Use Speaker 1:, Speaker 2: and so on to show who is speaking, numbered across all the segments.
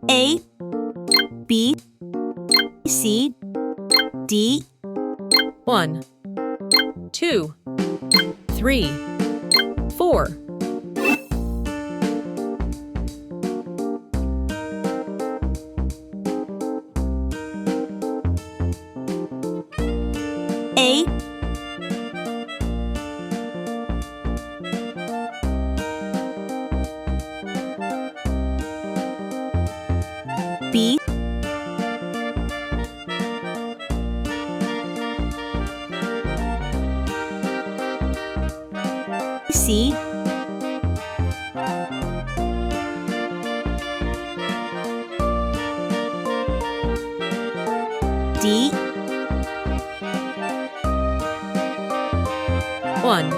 Speaker 1: A, B, C, D.
Speaker 2: 1, 2, 3, 4.
Speaker 1: A, B, C, D.
Speaker 2: 1,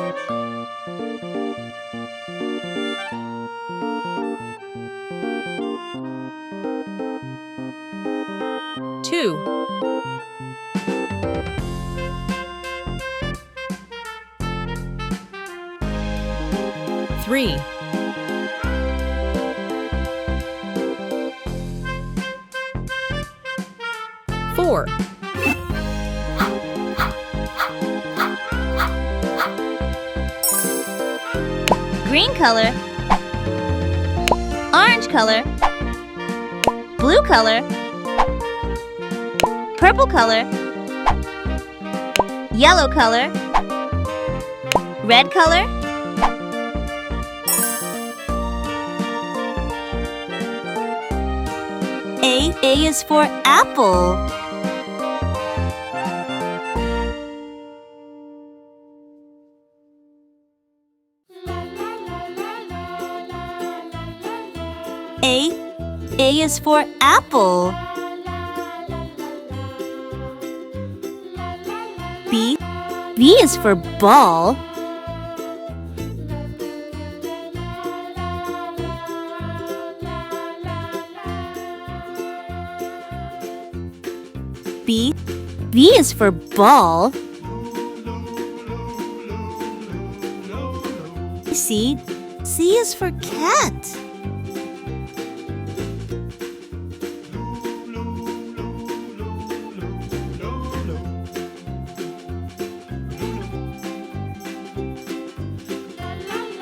Speaker 2: 2, 3, 4.
Speaker 1: Green color, orange color, blue color, purple color, yellow color, red color. A is for apple. A is for apple. B is for ball. B is for ball. C is for cat.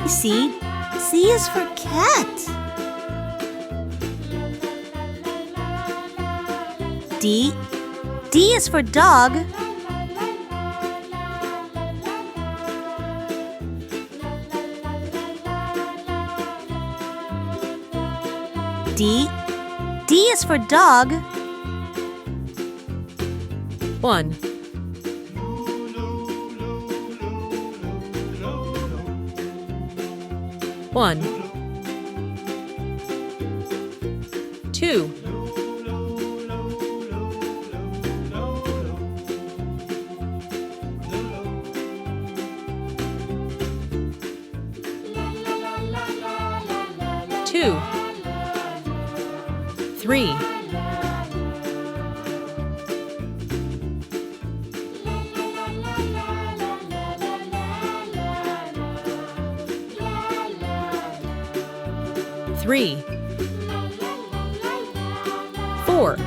Speaker 1: C is for cat. D is for dog. D is for dog.
Speaker 2: 1, 1, 2, 2, 3, 3, 4,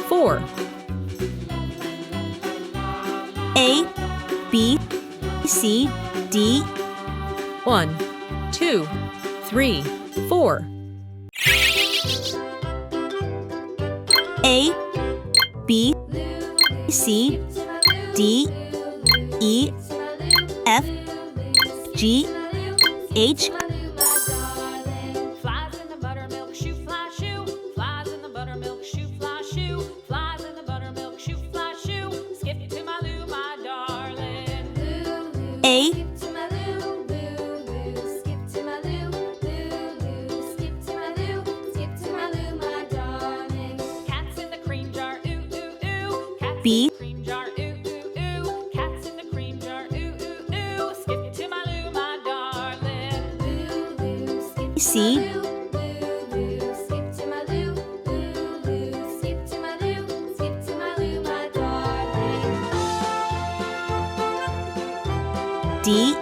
Speaker 2: 4.
Speaker 1: A, B, C, D.
Speaker 2: 1, 2, 3, 4.
Speaker 1: A, B, C, D, E, F, G, H.
Speaker 3: Flies in the buttermilk shoe fly shoe. Flies in the buttermilk shoe fly shoe. Flies in the buttermilk shoe fly shoe. Skip to my loo, my darling.
Speaker 1: A,
Speaker 3: Skip to my loo, skip to my loo, skip to my loo, skip to my loo, my darling. Cats in the cream jar, ooh ooh ooh. Cats
Speaker 1: B,
Speaker 3: in the cream jar, ooh ooh ooh. Cats in the cream jar, ooh ooh ooh. Skip to my loo, my darling.
Speaker 1: C,
Speaker 3: Skip to my loo, skip to my loo,
Speaker 1: D,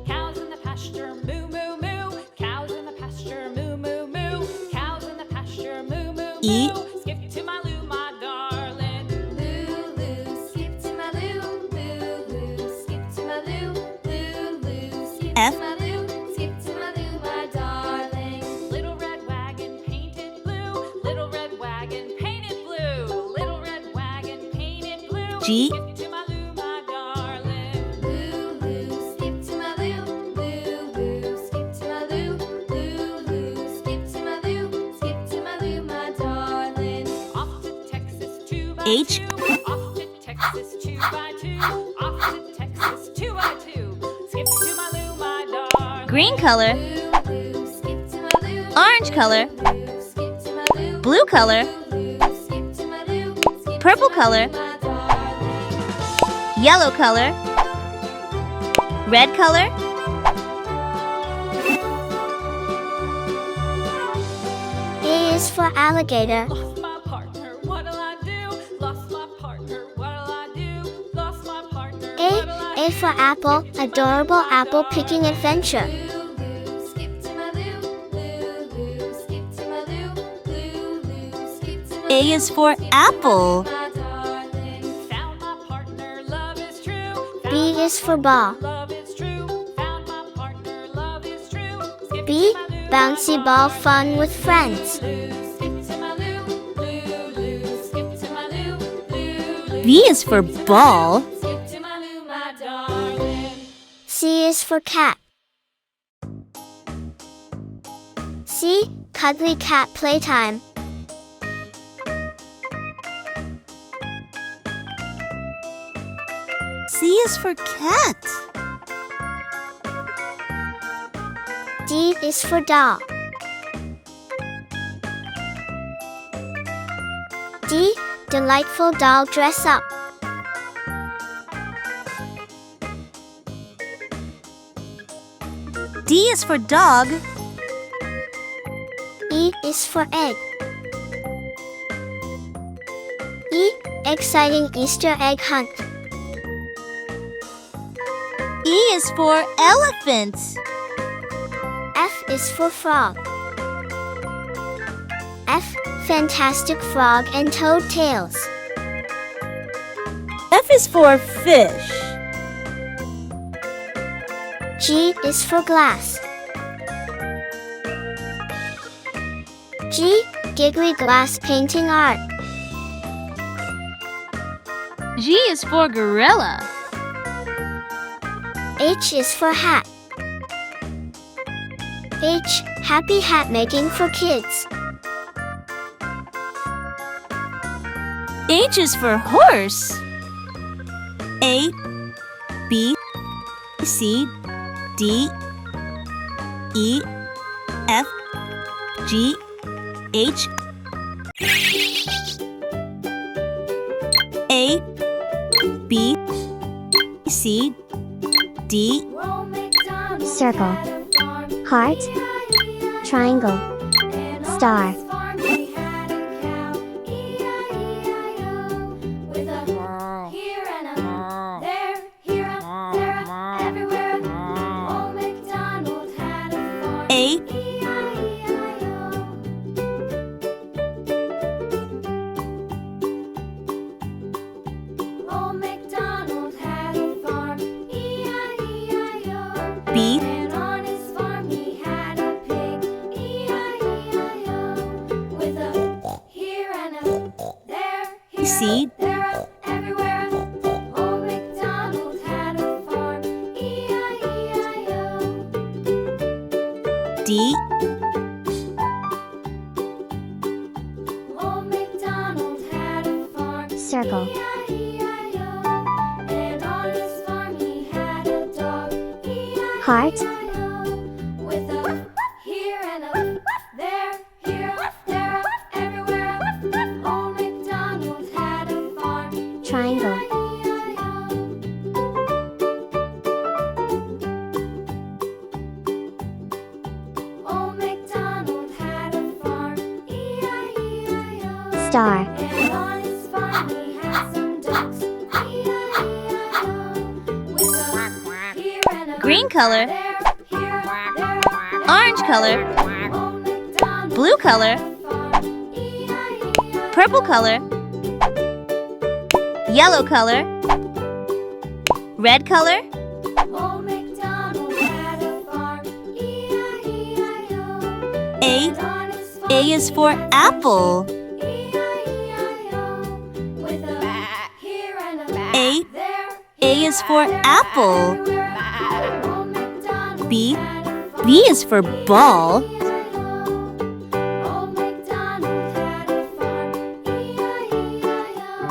Speaker 3: Cows in the pasture, moo, moo, moo. Cows in the pasture, moo, moo, moo. Cows in the pasture, moo, moo,
Speaker 1: E,
Speaker 3: moo. Skip to my loo, my darling. Loo, loo, skip to my loo. Loo, loo, skip to my loo. Loo, loo, skip
Speaker 1: F,
Speaker 3: to my loo. Skip to my loo, my darling. Little red wagon painted blue. Little red wagon painted blue. Little red wagon painted blue.
Speaker 1: G,
Speaker 3: Skip to my loo, my darling. Loo, loo, skip to my loo. Loo, loo, skip to my loo. Loo, loo, skip to my loo. Skip to my loo, my darling. Off to Texas 2 by 2.
Speaker 1: H,
Speaker 3: Off to Texas 2 by 2. Off to Texas 2 by 2. Skip to my loo, my darling.
Speaker 1: green color,
Speaker 3: Loo, loo, skip to my loo.
Speaker 1: orange color,
Speaker 3: Loo, skip to my loo.
Speaker 1: blue color,
Speaker 3: Loo, skip to my loo. Skip
Speaker 1: purple
Speaker 3: to my
Speaker 1: color,
Speaker 3: loo, my darling.
Speaker 1: yellow color, red color,
Speaker 4: A is for alligator.
Speaker 3: Lost my partner, what'll I do? Lost my partner, what'll I do? Lost my partner, what'll I do?
Speaker 4: A for apple, adorable apple picking adventure.
Speaker 3: Loo, loo, skip to my loo. Loo, loo, skip to my loo. Loo, loo, skip to my
Speaker 1: A
Speaker 3: loo.
Speaker 1: is for apple,
Speaker 3: My darling, found my partner, love is true.
Speaker 4: B is for ball.
Speaker 3: Love is true. Found my partner, love is true. Skip
Speaker 4: B,
Speaker 3: to my loo,
Speaker 4: bouncy
Speaker 3: my
Speaker 4: ball
Speaker 3: darling.
Speaker 4: fun with friends.
Speaker 3: Loo, skip to my loo. Loo, loo, skip to my loo. Loo, loo,
Speaker 1: B is for ball,
Speaker 3: skip to my loo, my darling.
Speaker 4: C is for cat. C, cuddly cat playtime.
Speaker 1: C is for cat,
Speaker 4: D is for doll. D, delightful doll dress up.
Speaker 1: D is for dog,
Speaker 4: E is for egg. E, exciting Easter egg hunt.
Speaker 1: E is for elephant,
Speaker 4: F is for frog. F, fantastic frog and toad tails.
Speaker 1: F is for fish,
Speaker 4: G is for glass. G, giggly glass painting art.
Speaker 1: G is for gorilla,
Speaker 4: H is for hat. H, happy hat making for kids.
Speaker 1: H is for horse, A, B, C, D, E, F, G, H, A, B, C, D,
Speaker 4: Circle, heart, triangle, star.
Speaker 1: A, B,
Speaker 3: And on his farm he had a pig, E-I-E-I-O, with a here and a there, here
Speaker 1: C,
Speaker 3: up, there up, everywhere up. Old MacDonald had a farm, E-I-E-I-O.
Speaker 1: D,
Speaker 3: Old MacDonald had a farm,
Speaker 4: Circle,
Speaker 3: E-I-E-I-O. And on his farm he had a dog,
Speaker 4: heart,
Speaker 3: with a here and a there, here, there, up, everywhere. Up. Old MacDonald had a farm.
Speaker 4: triangle,
Speaker 3: E-I-E-I-O. Old MacDonald had a farm. E-I-E-I-O.
Speaker 4: star.
Speaker 3: And
Speaker 1: Green color.
Speaker 3: there, here, there.
Speaker 1: Orange color.
Speaker 3: Old MacDonald
Speaker 1: Blue color.
Speaker 3: had a farm. E-I-E-I-O.
Speaker 1: Purple color. Yellow color. Red color.
Speaker 3: Old MacDonald had a farm. E-I-E-I-O.
Speaker 1: A.
Speaker 3: On his farm,
Speaker 1: A is for apple.
Speaker 3: E-I-E-I-O. With a here and a
Speaker 1: A.
Speaker 3: there.
Speaker 1: A is for apple.
Speaker 3: Everywhere. Old MacDonald
Speaker 1: B.
Speaker 3: had a farm.
Speaker 1: B is for ball.
Speaker 3: Old MacDonald had a farm. E-I-E-I-O.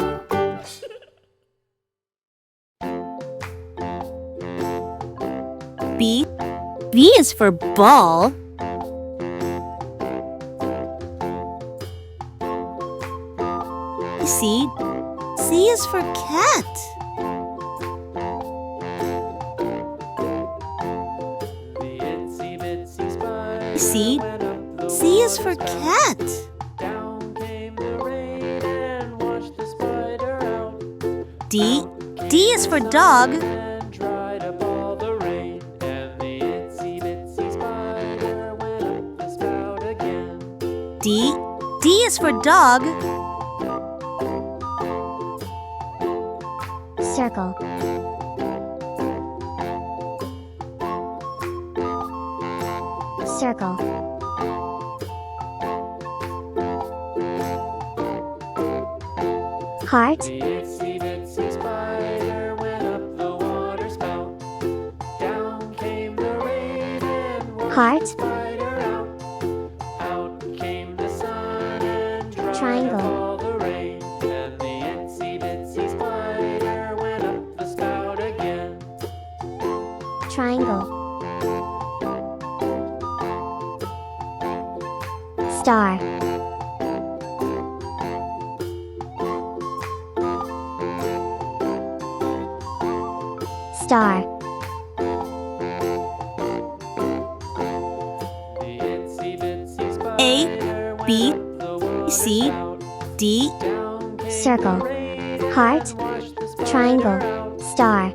Speaker 1: B. B is for ball. C. C is for cat.
Speaker 5: The itsy bitsy spider
Speaker 1: C.
Speaker 5: went up the
Speaker 1: C is for
Speaker 5: water spout.
Speaker 1: cat.
Speaker 5: Down came the rain and washed the spider out.
Speaker 1: D. D is for dog.
Speaker 5: And dried up all the rain. And the itsy bitsy spider went up the spout again.
Speaker 1: D. D is for dog.
Speaker 4: Circle. Circle. Heart.
Speaker 5: The itsy bitsy spider went up the water spout. Down came the rain and washed
Speaker 4: Heart.
Speaker 5: the spider out. Out came the sun and dried
Speaker 4: Triangle.
Speaker 5: up all the rain. And the itsy bitsy spider went up the spout again.
Speaker 4: Triangle. Star. Star.
Speaker 5: The itsy bitsy
Speaker 1: A,
Speaker 5: spider
Speaker 1: B,
Speaker 5: went up the water
Speaker 1: C,
Speaker 5: spout.
Speaker 1: D.
Speaker 5: Down came
Speaker 4: Circle.
Speaker 5: the rain
Speaker 4: Heart.
Speaker 5: and washed the spider
Speaker 4: Triangle.
Speaker 5: out.
Speaker 4: Star.